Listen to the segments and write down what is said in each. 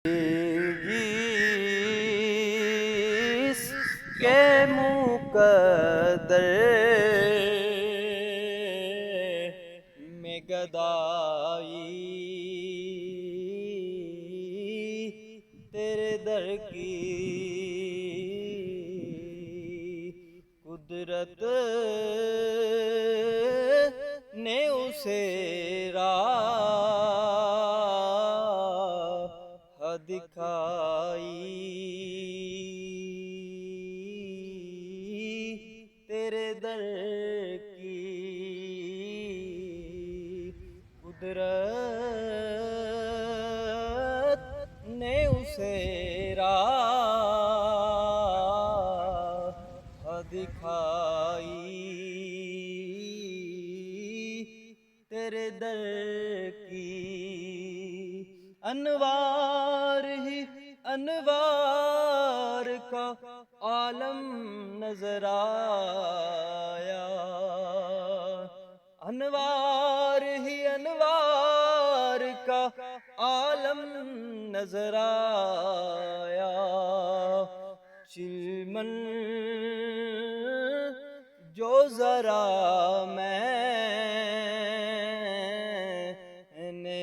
के मुकद्दर में गदाई तेरे दर की कुदरत ने उसे राह दिखाई तेरे दर की कुदरत ने उसे राह दिखाई तेरे दर की अनवार ही अनवार का आलम नजर आया अनवार ही अनवार का आलम नजर आया चिलमन जो जरा मैंने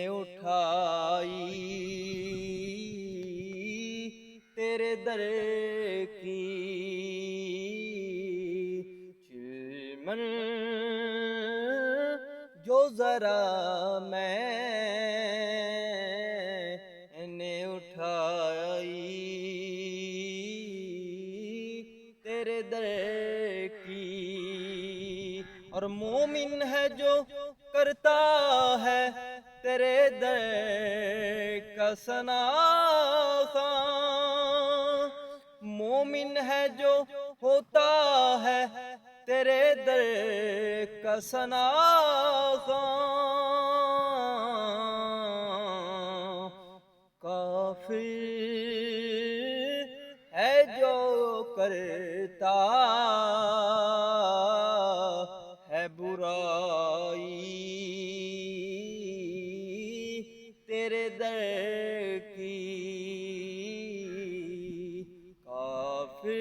उठाई तेरे दर की चिलमन जो जरा मैंने उठाई तेरे दर की और मोमिन है जो करता है तेरे दर का सना मोमिन है जो होता है तेरे दर का सना काफिर है जो करता है बुराई तेरे दर की काफिर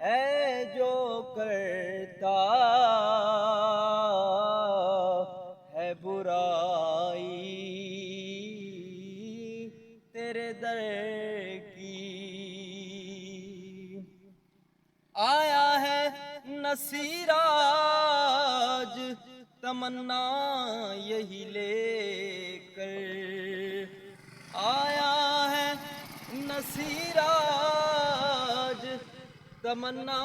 है जो करता है बुराई तेरे दर की आया है नसीराज तमन्ना यही लेकर आया है नसीराज तमन्ना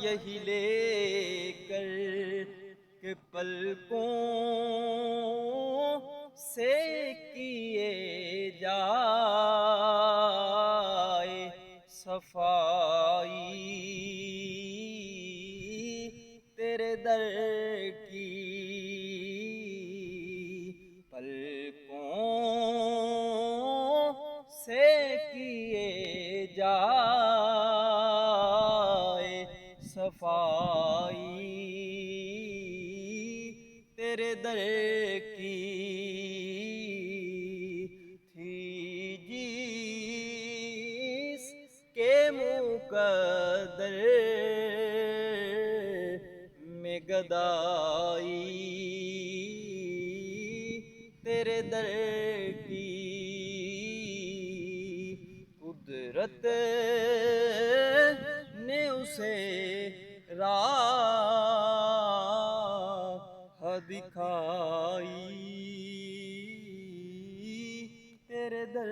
यही लेकर के पलकों से किए जाए सफाई तेरे दर की पलकों से किए जाए सफाई तेरे दर की थी जिसके मुकद्दर में गदाई तेरे दर की कुदरत ने उसे राह दिखाई तेरे दर